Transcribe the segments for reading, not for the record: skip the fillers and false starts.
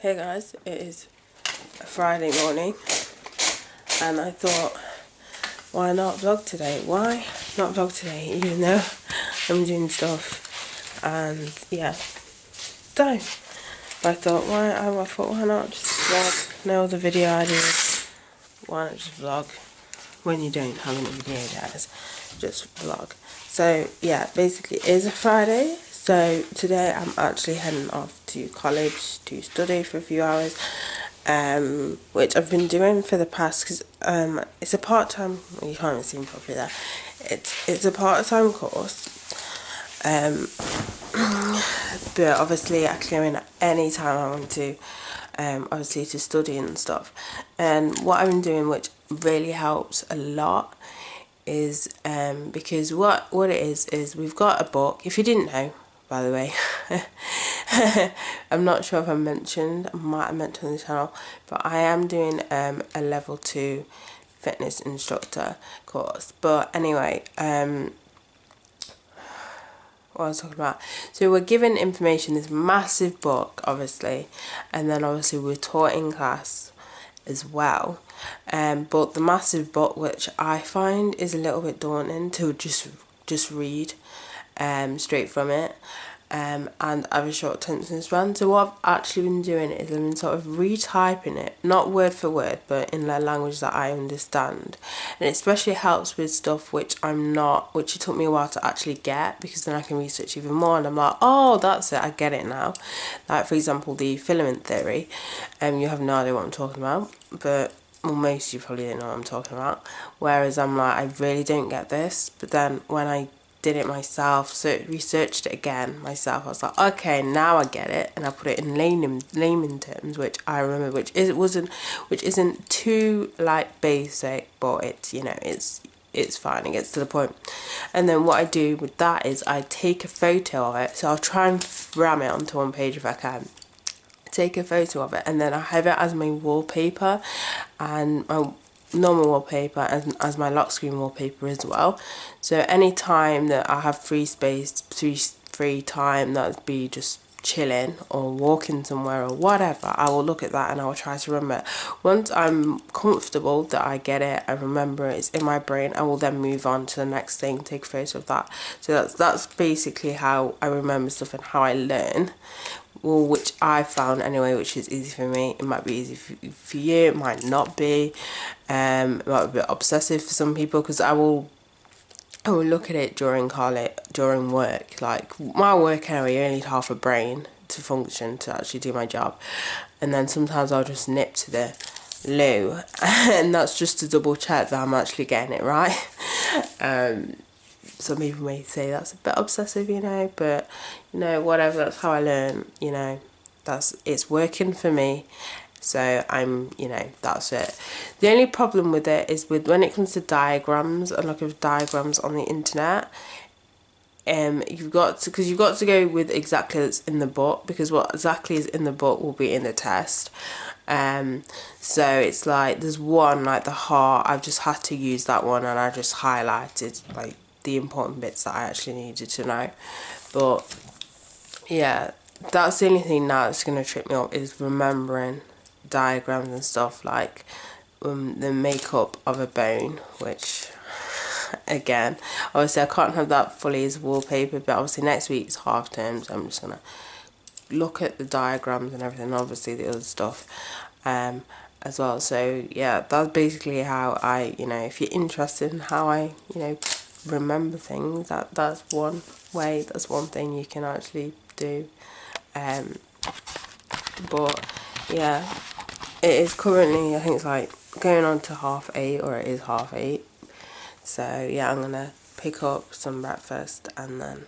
Hey guys, it is a Friday morning and I thought, why not vlog today? Why not vlog today even though I'm doing stuff and yeah, so I thought why not just vlog? No other video ideas, why not just vlog when you don't have any video ideas, just vlog. So yeah, basically it is a Friday. So today I'm actually heading off to college to study for a few hours, which I've been doing for the past, because it's a part-time, well, you can't even see me properly there, it's a part-time course, but obviously I can go in at any time I want to, obviously to study and stuff. And what I've been doing, which really helps a lot, is because what it is we've got a book. If you didn't know, by the way, I'm not sure if I mentioned, I might have mentioned on the channel, but I am doing a level 2 fitness instructor course. But anyway, what I was talking about, so we're given information, this massive book obviously, and then obviously we're taught in class as well, but the massive book, which I find is a little bit daunting to just read straight from it, and I have a short attention span. So what I've actually been doing is I've been sort of retyping it, not word for word, but in the language that I understand. And it especially helps with stuff which it took me a while to actually get, because then I can research even more and I'm like, oh, that's it, I get it now. Like for example, the filament theory, you have no idea what I'm talking about, but well, most of you probably don't know what I'm talking about. Whereas I'm like, I really don't get this, but then when I did it myself, so researched it again myself, I was like, okay, now I get it, and I put it in layman terms, which I remember, which isn't too like basic, but it's, you know, it's fine, it gets to the point. And then what I do with that is I take a photo of it, so I'll try and ram it onto one page if I can. Take a photo of it, and then I have it as my wallpaper and my normal wallpaper, and as my lock screen wallpaper as well. So any time that I have free time, that would be just chilling or walking somewhere or whatever, I will look at that and I will try to remember it. Once I'm comfortable that I get it, I remember it, it's in my brain, I will then move on to the next thing, take a photo of that. So that's basically how I remember stuff and how I learn. Well, which I found anyway, which is easy for me. It might be easy for you, it might not be. It might be a bit obsessive for some people, because I will look at it during work. Like my work anyway, you only need half a brain to function, to actually do my job. And then sometimes I'll just nip to the loo and that's just to double check that I'm actually getting it right. Some people may say that's a bit obsessive, you know, but you know, whatever, that's how I learn, you know, it's working for me. So I'm, you know, that's it. The only problem with it is with when it comes to diagrams and look at diagrams on the internet, you've got to go with exactly that's in the book, because what exactly is in the book will be in the test. So it's like there's one, like the heart, I've just had to use that one and I just highlighted like the important bits that I actually needed to know. But yeah, that's the only thing now that's going to trip me up, is remembering diagrams and stuff, like the makeup of a bone, which again, obviously I can't have that fully as wallpaper, but obviously next week's half term, so I'm just going to look at the diagrams and everything, obviously the other stuff as well. So yeah, that's basically how I, you know, if you're interested in how I, you know, remember things, that's one way, that's one thing you can actually do. But yeah, it is currently, I think it's like going on to 8:30, or it is 8:30. So yeah, I'm gonna pick up some breakfast and then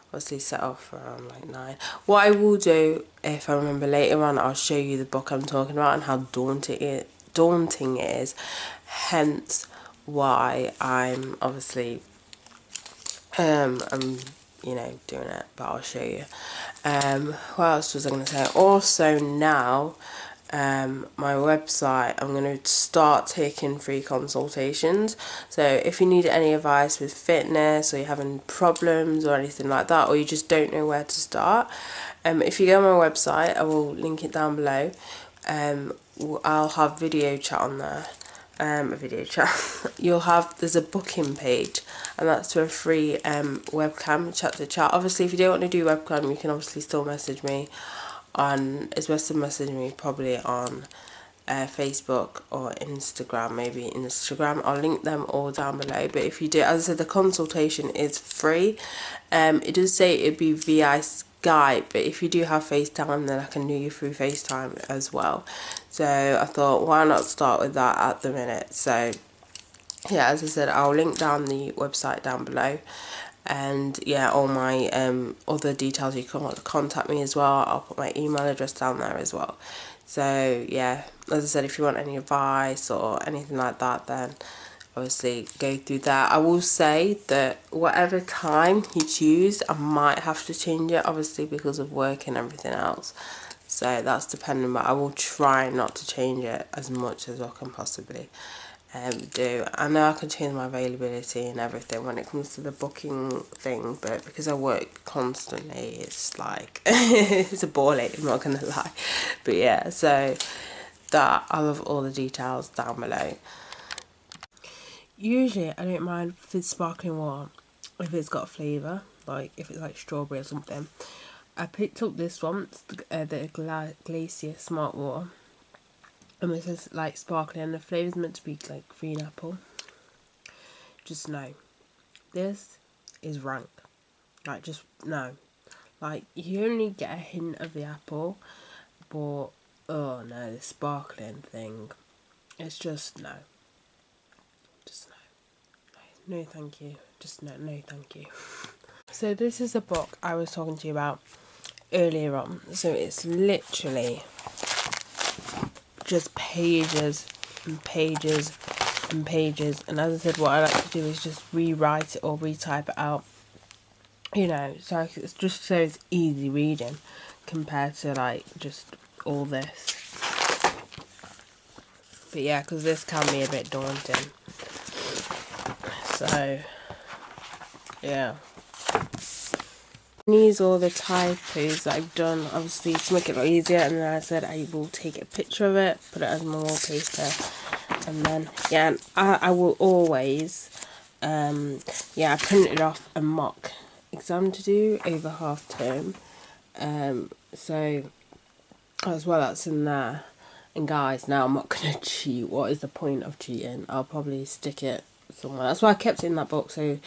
obviously set off around like 9. What I will do, if I remember later on, I'll show you the book I'm talking about and how daunting it is, hence why I'm obviously I'm, you know, doing it, but I'll show you. What else was I going to say? Also now, my website, I'm going to start taking free consultations. So if you need any advice with fitness, or you're having problems or anything like that, or you just don't know where to start, if you go on my website, I will link it down below. I'll have video chat on there. A video chat. There's a booking page, and that's for a free webcam chat to chat. Obviously, if you don't want to do webcam, you can obviously still message me on, it's best to message me probably on Facebook or Instagram. Maybe Instagram, I'll link them all down below. But if you do, as I said, the consultation is free. It does say it'd be via Skype, but if you do have FaceTime, then I can do you through FaceTime as well. So I thought, why not start with that at the minute? So yeah, as I said, I'll link down the website down below, and yeah, all my other details, you can contact me as well. I'll put my email address down there as well. So yeah, as I said, if you want any advice or anything like that, then obviously go through that. I will say that whatever time you choose, I might have to change it, obviously because of work and everything else. So that's dependent, but I will try not to change it as much as I can possibly do. I know I can change my availability and everything when it comes to the booking thing, but because I work constantly, it's like it's a ball ache, I'm not gonna lie. But yeah, so that, I'll have all the details down below. Usually I don't mind if it's sparkling water if it's got a flavour, like if it's like strawberry or something. I picked up this one, the Glacier Smart Water, and this is like sparkling, and the flavour's meant to be like green apple. Just no, this is rank. Like, just no. Like, you only get a hint of the apple, but oh no, the sparkling thing, it's just no. Just no. No thank you. Just no thank you. So this is the book I was talking to you about earlier on. So it's literally just pages and pages and pages, and as I said, what I like to do is just rewrite it or retype it out, you know, so it's just so it's easy reading compared to like just all this. But yeah, because this can be a bit daunting, so yeah. These are the typos that I've done, obviously, to make it a lot easier, and then I said I will take a picture of it, put it as my wallpaper, and then yeah, I will always yeah, I printed off a mock exam to do over half term, so as well, that's in there. And guys, now I'm not gonna cheat. What is the point of cheating? I'll probably stick it somewhere. That's why I kept it in that book, so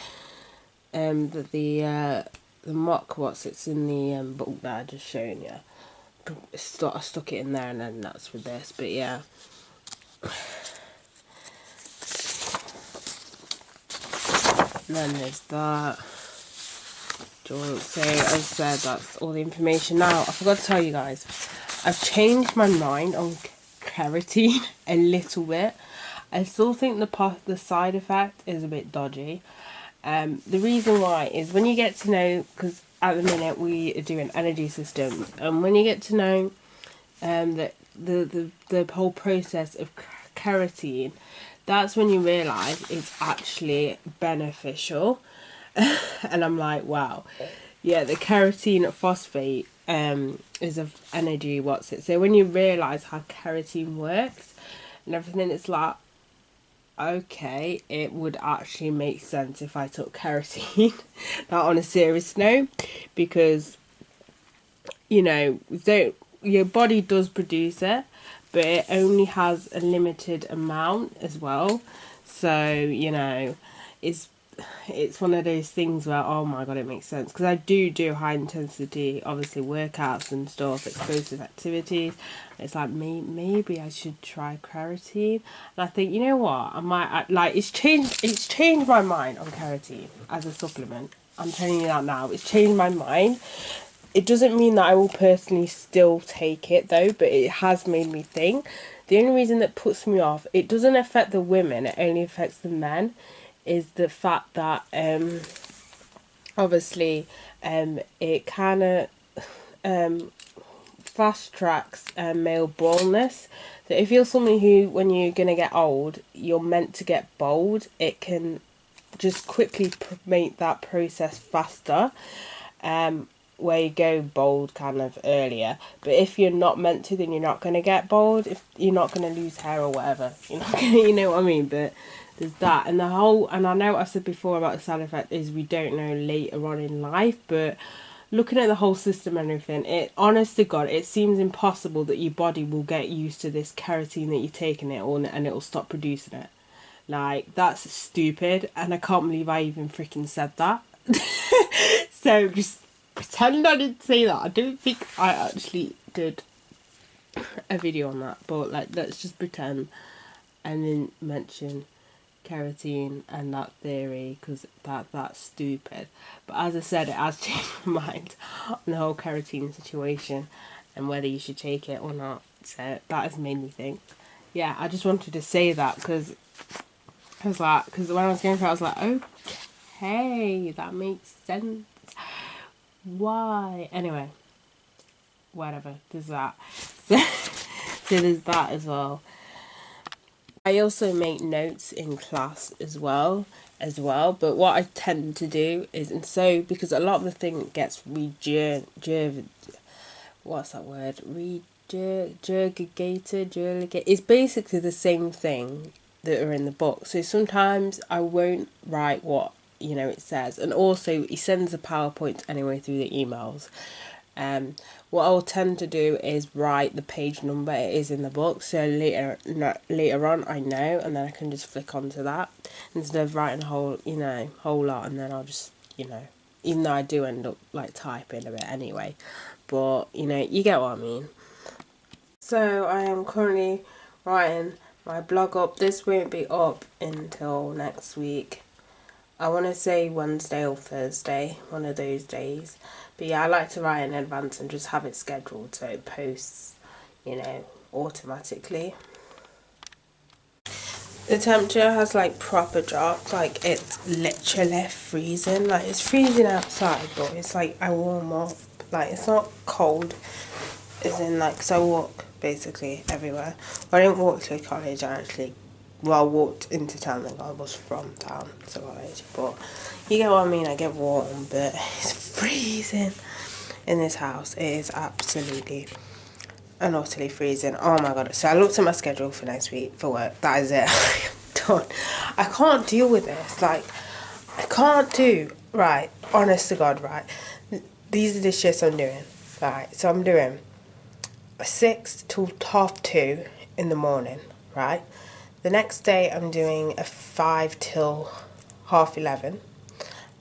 the mock it's in the book that I just shown you, I stuck it in there, and then that's with this. But yeah, and then there's that joint. So as I said, that's all the information. Now I forgot to tell you guys, I've changed my mind on keratin a little bit. I still think the side effect is a bit dodgy. The reason why is when you get to know, because at the minute we do an energy system, and when you get to know that the whole process of keratin, that's when you realise it's actually beneficial. And I'm like, wow, yeah, the keratin phosphate is of energy, so when you realise how keratin works and everything, it's like, okay, it would actually make sense if I took keratin. Now, on a serious note, because you know, your body does produce it, but it only has a limited amount as well. So you know, it's one of those things where, oh my god, it makes sense, because I do high intensity, obviously, workouts and stuff, explosive activities. It's like, maybe I should try keratin, and I think, you know what, I might, like, it's changed my mind on keratin as a supplement. I'm telling you that now, it's changed my mind. It doesn't mean that I will personally still take it though, but it has made me think. The only reason that puts me off, it doesn't affect the women, it only affects the men, is the fact that obviously it kind of fast tracks male baldness. So if you're somebody who, when you're gonna get old, you're meant to get bald, it can just quickly make that process faster. Where you go bald kind of earlier. But if you're not meant to, then you're not going to get bald. If you're not going to lose hair or whatever, you're not going to, you know what I mean? But there's that. And the whole, and I know what I said before about the side effect is we don't know later on in life, but looking at the whole system and everything, it, honest to God, it seems impossible that your body will get used to this keratin that you're taking it on and it'll stop producing it. Like, that's stupid, and I can't believe I even freaking said that. So just pretend I didn't say that. I don't think I actually did a video on that, but like, let's just pretend I didn't mention keratin and that theory, because that's stupid. But as I said, it has changed my mind on the whole keratin situation and whether you should take it or not. So that has made me think. Yeah, I just wanted to say that because I was like, because when I was going through it, I was like, okay, that makes sense. Why? Anyway, whatever. There's that. So there's that as well. I also make notes in class as well. But what I tend to do is, and so because a lot of the thing gets what's that word? Regurgitated. It's basically the same thing that are in the book. So sometimes I won't write what, you know, it says. And also he sends the PowerPoint anyway through the emails. What I'll tend to do is write the page number it is in the book, so later on I know, and then I can just flick onto that instead of writing a whole lot, and then I'll just, even though I do end up like typing a bit anyway, but you get what I mean. So I am currently writing my blog up. This won't be up until next week. I want to say Wednesday or Thursday, one of those days. But yeah, I like to write in advance and just have it scheduled so it posts, automatically. The temperature has like proper dropped, like it's literally freezing. Like it's freezing outside, but it's like I warm up. Like it's not cold, as in like, cause I walk basically everywhere. Well, I didn't walk to college, I walked into town, like I was from town, so college. But you get what I mean, I get warm, but it's freezing in this house. It is absolutely and utterly freezing. Oh my god. So I looked at my schedule for next week for work. That is it. I'm done. I can't deal with this. Like, I can't do, right, honest to God, right, these are the shifts I'm doing. Right, so I'm doing a 6 till 2:30 in the morning, right? The next day I'm doing a 5 till 11:30.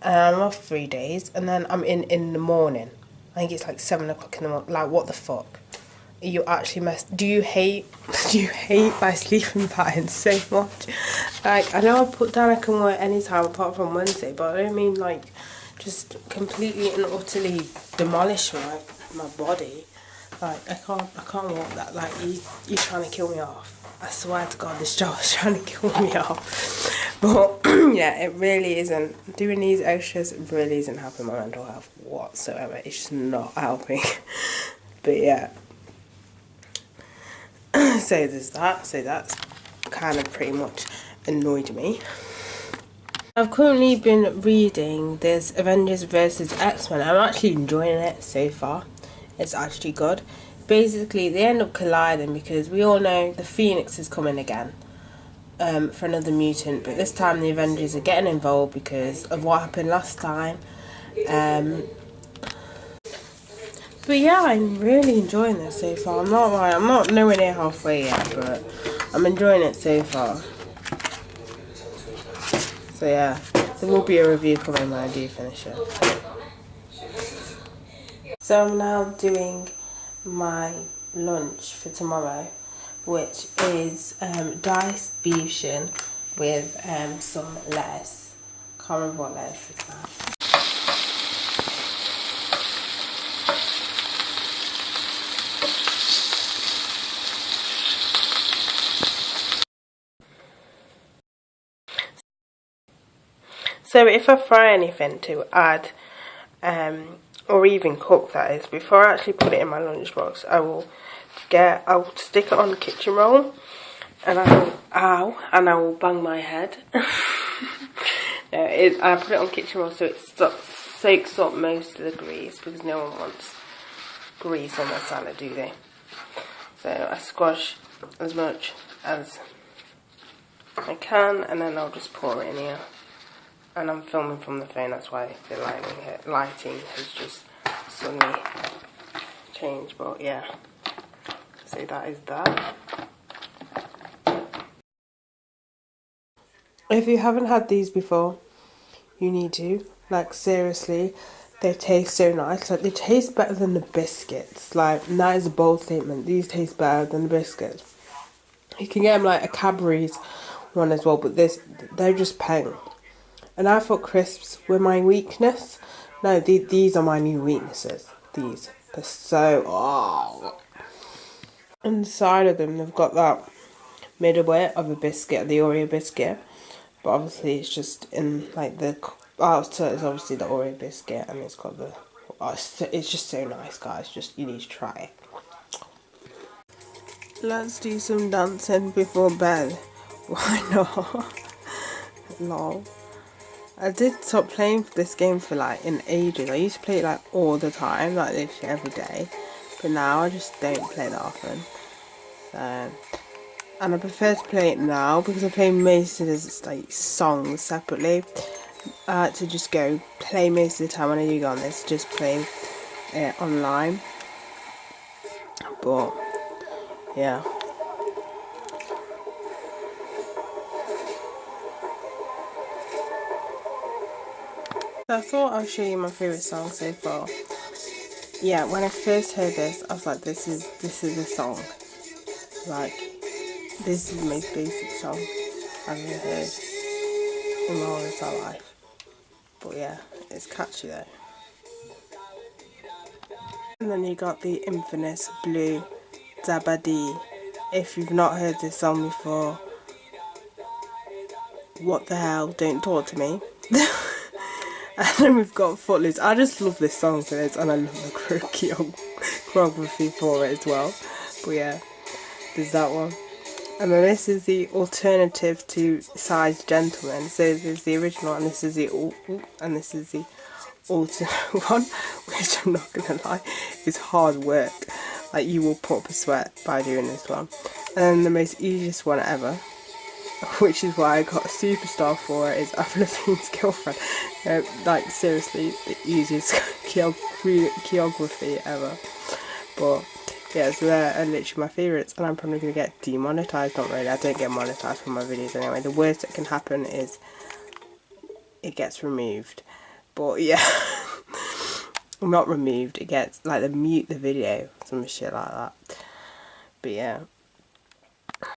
And I'm off 3 days, and then I'm in the morning. I think it's like 7 o'clock in the morning. Like, what the fuck? You actually do you hate my sleeping pattern so much? Like, I know I put down I can work anytime apart from Wednesday, but I don't mean like just completely and utterly demolish my body. Like, I can't walk that. Like, you're trying to kill me off. I swear to God, this job is trying to kill me off. But yeah, it really isn't. Doing these extras really isn't helping my mental health whatsoever. It's just not helping. But yeah. So there's that. So that's kind of pretty much annoyed me. I've currently been reading this Avengers vs X-Men. I'm actually enjoying it so far. It's actually good. Basically, they end up colliding because we all know the Phoenix is coming again for another mutant. But this time the Avengers are getting involved because of what happened last time. But yeah, I'm really enjoying this so far. I'm not nowhere near halfway yet, but I'm enjoying it so far. So yeah, there will be a review coming when I do finish it. So I'm now doing my lunch for tomorrow, which is diced beef shin with some lettuce. Can't remember what lettuce it's now. So if I fry anything to add or even cook, that is. Before I actually put it in my lunchbox, I'll stick it on the kitchen roll, and I will bang my head. No, I put it on kitchen roll so it soaks up most of the grease, because no one wants grease on their salad, do they? So I squash as much as I can, and then I'll just pour it in here. And I'm filming from the phone, that's why the lighting has just suddenly changed, but yeah. So that is that. If you haven't had these before, you need to. Like, seriously, they taste so nice. Like, they taste better than the biscuits. Like, and that is a bold statement. These taste better than the biscuits. You can get them like a Cadbury's one as well, but they're just peng. And I thought crisps were my weakness. No, these are my new weaknesses. These. They're so... oh. Inside of them, they've got that middle bit of a biscuit, the Oreo biscuit. But obviously it's just in like the... outside is obviously the Oreo biscuit, and it's got the... oh, it's just so nice, guys. Just, you need to try it. Let's do some dancing before bed. Why not? Lol. I did stop playing this game for like in ages. I used to play it like all the time, like literally every day. But now I just don't play that often. And I prefer to play it now because I play most of the like songs separately. I like to just go play most of the time when I do go on this, just play it online. But yeah. So I thought I'll show you my favourite song so far. Yeah, when I first heard this, I was like, this is a song. Like, this is the most basic song I've ever heard in my whole entire life. But yeah, it's catchy though. And then you got the infamous Blue Dabadi. If you've not heard this song before, what the hell, don't talk to me. And then we've got Footloose. I just love this song for this, and I love the choreography for it as well. But yeah, there's that one. And then this is the alternative to Size Gentleman. So there's the original, and this is the alternate one, which I'm not gonna lie, is hard work. Like, you will put up a sweat by doing this one. And then the most easiest one ever, which is why I got a superstar for it, is Avril Lavigne's Girlfriend. Like, seriously, the easiest choreography ever. But yeah, so they're literally my favourites, and I'm probably going to get demonetized. Not really, I don't get monetized from my videos anyway. The worst that can happen is it gets removed. But yeah, not removed, it gets, like, they mute the video, some shit like that. But yeah,